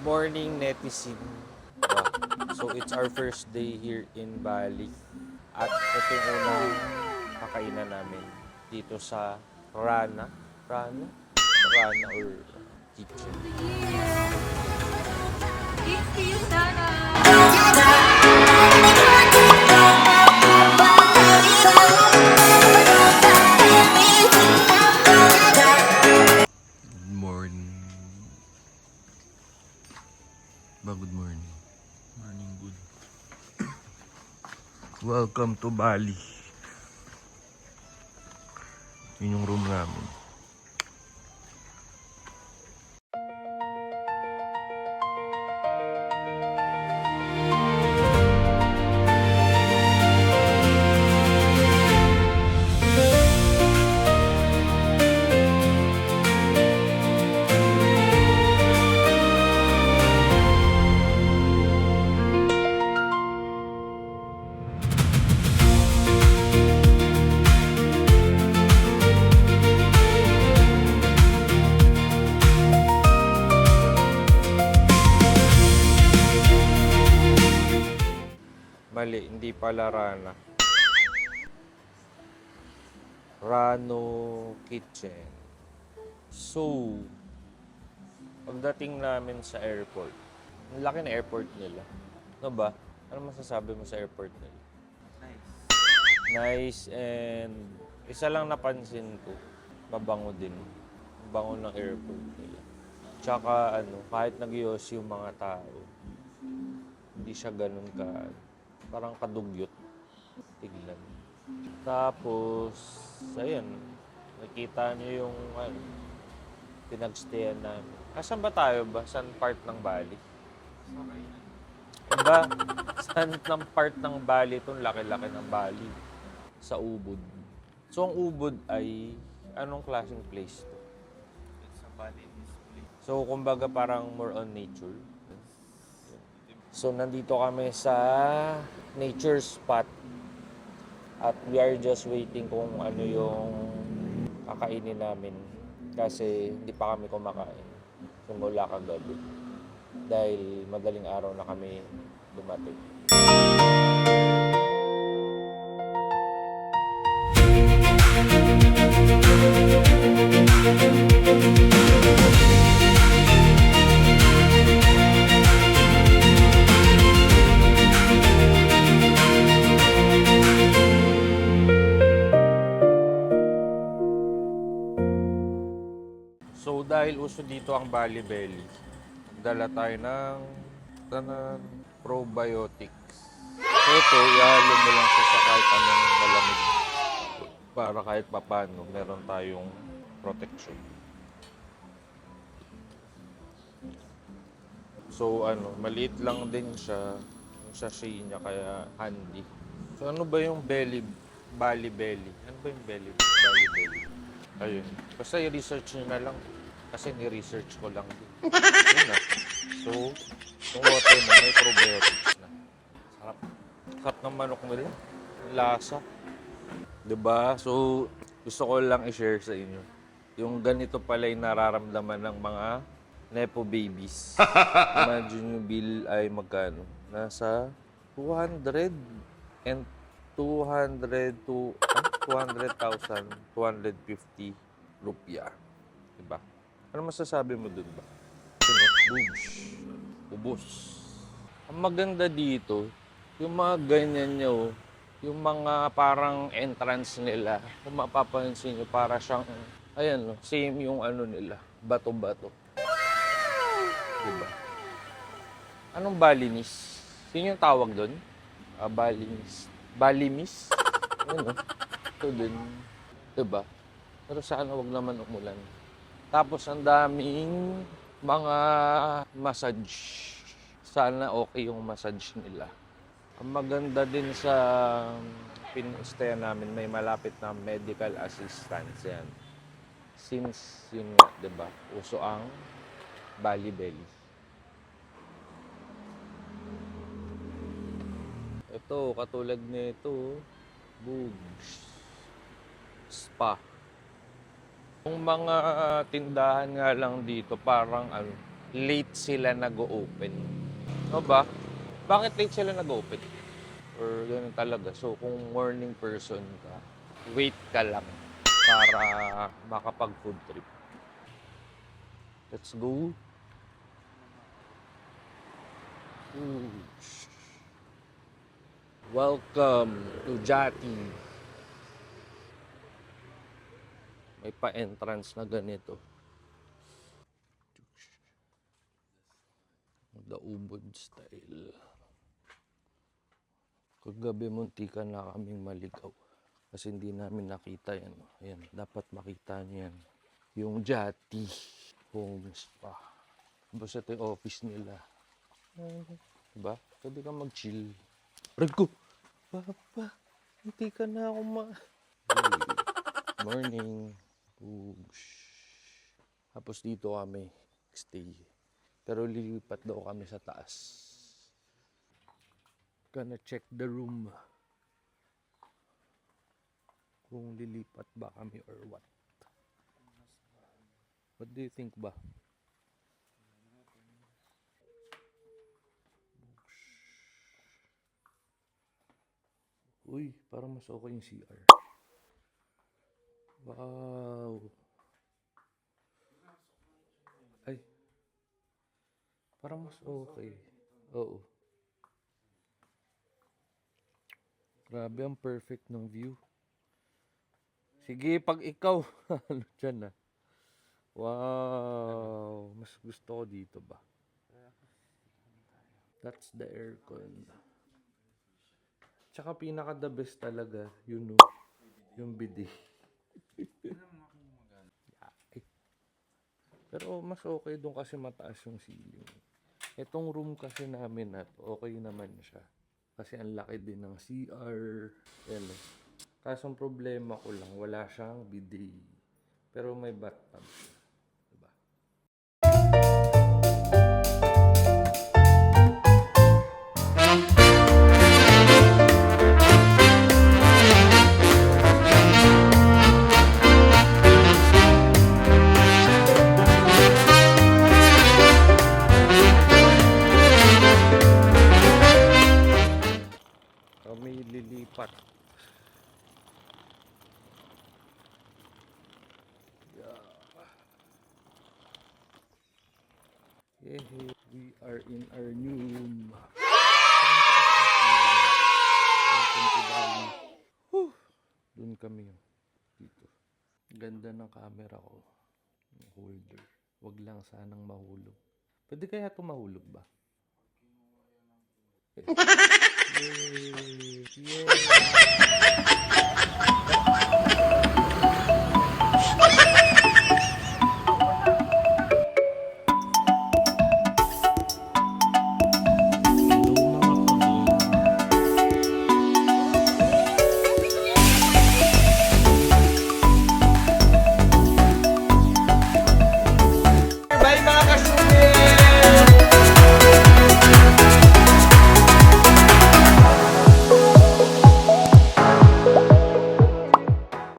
Morning, netizen. So, it's our first day here in Bali. At ito yung unang kakainan namin dito sa Rana. Rana? Rana or kitchen. Excuse Dana! Good morning. Good morning. Morning good. Welcome to Bali. Yun yung room namin. Mali, hindi pala Rana. Rano Kitchen. So, pagdating namin sa airport, ang laki na airport nila. Ano ba? Ano masasabi mo sa airport nila? Nice and isa lang napansin ko, mabango din. Bango ng airport nila. Tsaka kahit nag-ios yung mga tao, hindi siya ganun parang kadugyot. Tignan. Tapos, ayun, nakita niyo yung pinagstayan namin. Asan ba tayo ba? Saan part ng Bali? Diba? Saan ng part ng Bali itong laki-laki ng Bali? Sa Ubud. So, ang Ubud ay anong klaseng place to? It's a Balinese place. So, kumbaga parang more on nature. So, nandito kami sa nature spot at we are just waiting kung ano yung kakainin namin kasi hindi pa kami kumakain simula kagabi dahil madaling araw na kami dumating. So dahil uso dito ang Bali Belly, dala tayo ng probiotics. So ito, ihalo mo lang siya sa kahit anong malamig para kahit papano meron tayong protection. So maliit lang din siya, yung sachet niya kaya handy. So ano ba yung Bali Belly? Ano ba yung Bali Belly? Ayun. Basta i-research nyo na lang. Kasi ni-research ko lang din. Yun na. So, yung water na may probiotics na. Sarap. Sarap ng manok nila. Lasa. Diba? So, gusto ko lang i-share sa inyo. Yung ganito pala yung nararamdaman ng mga Nepo babies. Imagine yung bill ay magkano? Nasa 200 and 200 to 200,000, 250 rupiah. Diba? Ano masasabi mo dun ba? Boobs. Ubus. Ang maganda dito, yung mga ganyan nyo, yung mga parang entrance nila, kung mapapansin nyo, para siyang, ayan, same yung nila, bato-bato. Diba? Anong Balinese? Sino yung tawag doon? Balinese. Balimis? Ano? Ito din. Diba? Pero sana wag naman umulan. Tapos ang daming mga massage. Sana okay yung massage nila. Ang maganda din sa pin-stayan namin, may malapit na medical assistance yan. Since, yun nga, diba? Uso ang Bali Belly. Ito, katulad nito, boobs, spa. Yung mga tindahan nga lang dito, parang late sila nag-open. Ano ba? Bakit late sila nag-open? Or ganun talaga. So, kung morning person ka, wait ka lang para makapag-food trip. Let's go. Ooh. Welcome to Jati. May pa-entrance na ganito. The Ubod style. Kagabi muntikan na kaming maligaw. Kasi hindi namin nakita yan. Ayan, dapat makita niyo yan. Yung Jati Home Spa. Basta ito yung office nila. Diba? Pwede ka mag-chill. Ragko! Papa, hindi ka na ako Hey, morning. Oops. Tapos dito kami stay. Pero lilipat daw kami sa taas. Gonna check the room. Kung lilipat ba kami or what. What do you think ba? Uy, parang mas okay yung CR. Wow. Ay. Parang mas okay. Oo. Grabe, ang perfect ng view. Sige, pag ikaw, ano dyan ah. Wow. Mas gusto ko dito ba? That's the aircon. Tsaka pinaka the best talaga, yun know, yung bidet. Pero mas okay doon kasi mataas yung ceiling. Itong room kasi namin na okay naman siya. Kasi ang laki din ng CR. Yan eh. Kaso ang problema ko lang, wala siyang bidet. Pero may bathtub siya. Diba? Kami lilipat. Yeah, we are in our new room. Welcome to Bali. Whew. Doon kami dito. Ganda ng camera ko. Yung holder. Wag lang sanang mahulog. Pwede kaya ito mahulog ba? Yay! Yay! Bye mga kasubin!